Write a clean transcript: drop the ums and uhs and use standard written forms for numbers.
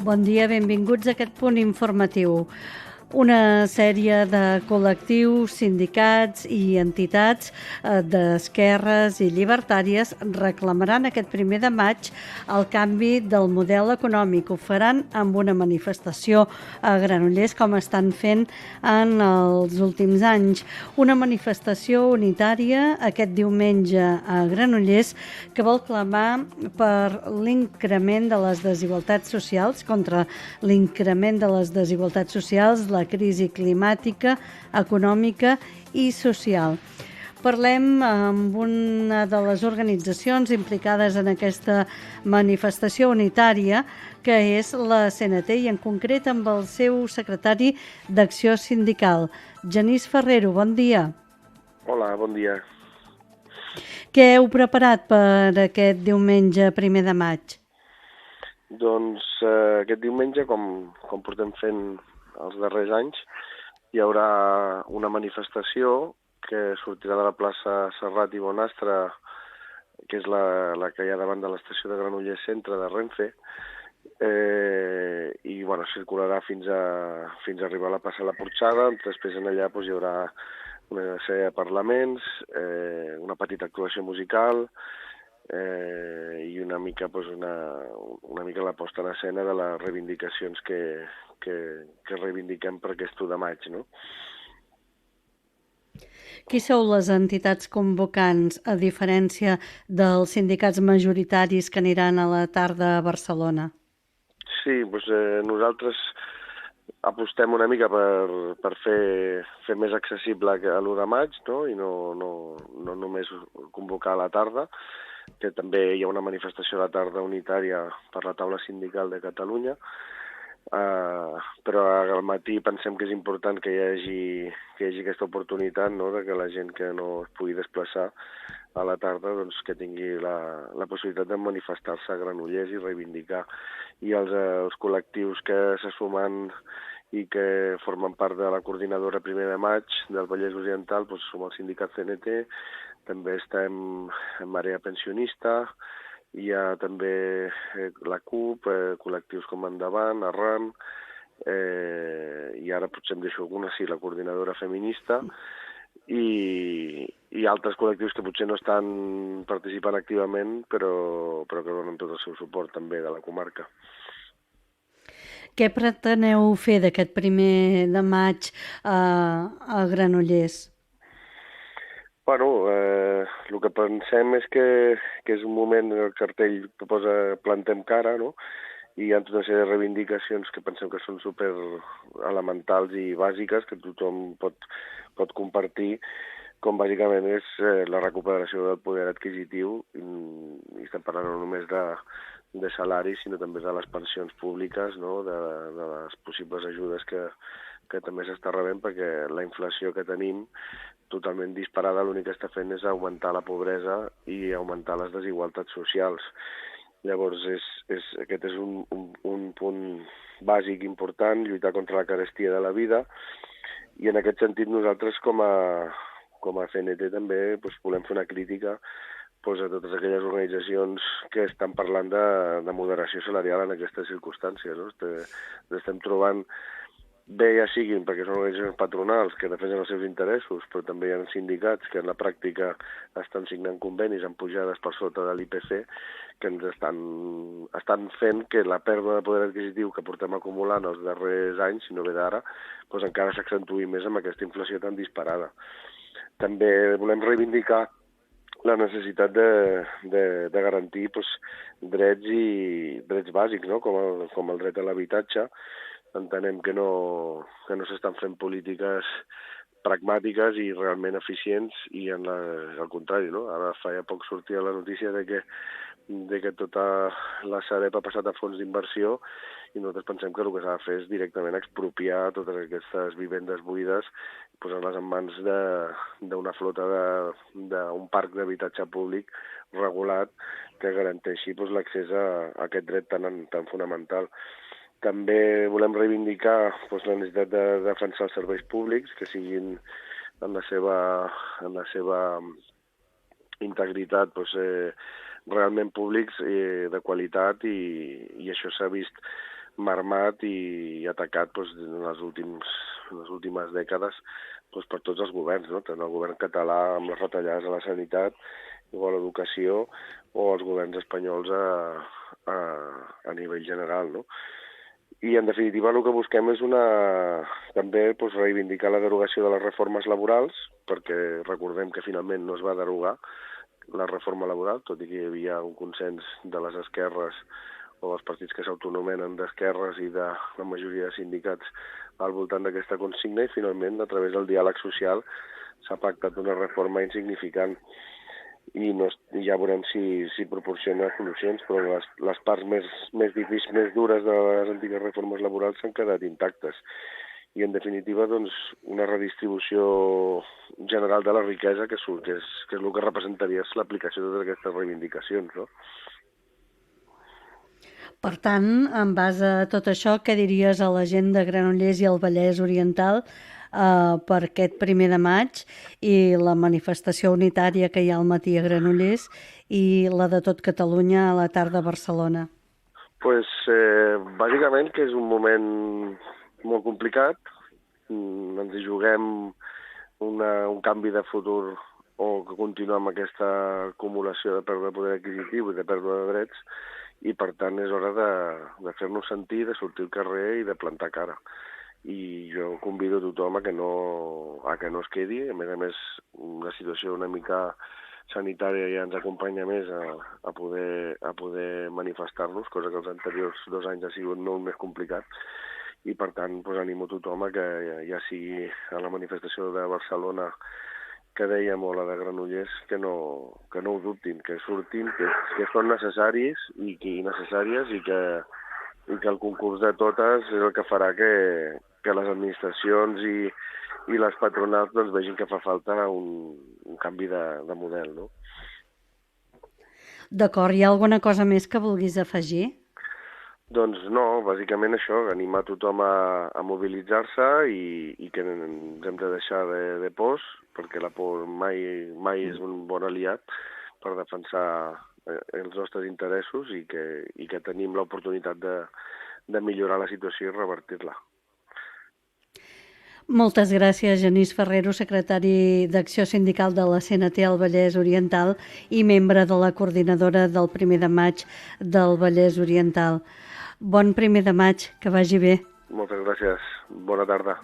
Bon dia, benvinguts a aquest punt informatiu. Una sèrie de col·lectius, sindicats i entitats d'esquerres i llibertàries reclamaran aquest 1 de maig el canvi del model econòmic. Ho faran amb una manifestació a Granollers, com estan fent en els últims anys. Una manifestació unitària aquest diumenge a Granollers que vol clamar per l'increment de les desigualtats socials, contra l'increment de les desigualtats socials, la crisi climàtica, econòmica i social. Parlem amb una de les organitzacions implicades en aquesta manifestació unitària, que és la CNT, i en concret amb el seu secretari d'Acció Sindical, Genís Ferrero. Bon dia. Hola, bon dia. Què heu preparat per aquest diumenge 1 de maig? Doncs aquest diumenge, com portem fent els darrers anys, hi haurà una manifestació que sortirà de la plaça Serrat i Bonastre, que és la que hi ha davant de l'estació de Granollers Centre de Renfe, i bueno, circularà fins a arribar a la plaça La Porxada. Després en allà hi haurà una sèrie de parlaments, una petita actuació musical, i una mica la posta en escena de les reivindicacions que reivindiquem per aquest 1 de maig, no? Qui sou les entitats convocants, a diferència dels sindicats majoritaris que aniran a la tarda a Barcelona? Sí, doncs nosaltres apostem una mica per fer més accessible l'1 de maig, no? I no només convocar a la tarda, que també hi ha una manifestació a la tarda unitària per la taula sindical de Catalunya, però al matí pensem que és important que hi hagi aquesta oportunitat, no?, de que la gent que no es pugui desplaçar a la tarda doncs, que tingui la possibilitat de manifestar-se a Granollers i reivindicar. I els col·lectius que se sumen i que formen part de la coordinadora 1 de maig del Vallès Oriental, doncs som el sindicat CNT, també estem en Marea Pensionista, hi ha també la CUP, col·lectius com Endavant, Arran, i ara potser em deixo alguna, sí, la coordinadora feminista, i altres col·lectius que potser no estan participant activament, però que donen tot el seu suport també de la comarca. Què preteneu fer d'aquest 1 de maig a Granollers? Bueno, el que pensem és que és un moment en el cartell que posa Plantem cara, no? I hi ha tota una sèrie de reivindicacions que pensem que són super elementals i bàsiques, que tothom pot compartir, com bàsicament és la recuperació del poder adquisitiu, i estem parlant no només de salaris, sinó també de les pensions públiques, no?, de les possibles ajudes que també s'està rebent, perquè la inflació que tenim totalment disparada l'únic que està fent és augmentar la pobresa i augmentar les desigualtats socials. Llavors, aquest és un punt bàsic important, lluitar contra la carestia de la vida, i en aquest sentit nosaltres com a CNT també volem fer una crítica a totes aquelles organitzacions que estan parlant de moderació salarial en aquestes circumstàncies, no? Estem trobant, bé ja siguin perquè són organitzacions patronals que defensen els seus interessos, però també hi ha sindicats que en la pràctica estan signant convenis amb pujades per sota de l'IPC que ens estan fent que la pèrdua de poder adquisitiu que portem acumulant els darrers anys, si no ve d'ara, encara s'accentuï més amb aquesta inflació tan disparada. També volem reivindicar la necessitat de garantir drets bàsics, no?, com el dret a l'habitatge. Entenem que no s'estan fent polítiques pragmàtiques i realment eficients, i al contrari, no? Ara fa poc sortia la notícia de que tota la Sareb ha passat a fons d'inversió, i nosaltres pensem que el que s'ha de fer és directament expropiar totes aquestes vivendes buides, posar-les en mans d'una flota d'un parc d'habitatge públic regulat que garanteixi l'accés a aquest dret tan fonamental. També volem reivindicar la necessitat de defensar els serveis públics, que siguin en la seva integritat realment públics, de qualitat, i això s'ha vist marmat i atacat en les últimes dècades per tots els governs, no? Tant el govern català amb les retallades a la sanitat o a l'educació, o els governs espanyols a nivell general, no? I, en definitiva, el que busquem és també reivindicar la derogació de les reformes laborals, perquè recordem que finalment no es va derogar la reforma laboral, tot i que hi havia un consens de les esquerres o dels partits que s'autonomenen d'esquerres i de la majoria de sindicats al voltant d'aquesta consigna, i finalment, a través del diàleg social, s'ha pactat una reforma insignificant i ja veurem si proporciona solucions, però les parts més difícils, més dures de les antigues reformes laborals s'han quedat intactes. I, en definitiva, una redistribució general de la riquesa, que és el que representaria l'aplicació de totes aquestes reivindicacions, no? Per tant, en base a tot això, què diries a la gent de Granollers i el Vallès Oriental per aquest 1 de maig i la manifestació unitària que hi ha al matí a Granollers i la de tot Catalunya a la tarda a Barcelona? Bàsicament que és un moment molt complicat, ens hi juguem un canvi de futur o que continuar amb aquesta acumulació de pèrdua de poder adquisitiu i de pèrdua de drets, i per tant és hora de fer-nos sentir, de sortir al carrer i de plantar cara. I jo convido tothom a que no es quedi. A més, una situació una mica sanitària ja ens acompanya més a poder manifestar-nos, cosa que els anteriors 2 anys ha sigut molt més complicat. I per tant animo tothom a que ja sigui a la manifestació de Barcelona que dèiem, o la de Granollers, que no ho dubtin, que surtin, que són necessàries i que el concurs de totes és el que farà que les administracions i les patronals vegin que fa falta un canvi de model, no? D'acord, hi ha alguna cosa més que vulguis afegir? Doncs no, bàsicament això, animar tothom a mobilitzar-se i que ens hem de deixar de pors, perquè la por mai és un bon aliat per defensar els nostres interessos i que tenim l'oportunitat de millorar la situació i revertir-la. Moltes gràcies, Genís Ferrero, secretari d'Acció Sindical de la CNT al Vallès Oriental i membre de la coordinadora del 1 de maig del Vallès Oriental. Bon 1 de maig, que vagi bé. Moltes gràcies. Bona tarda.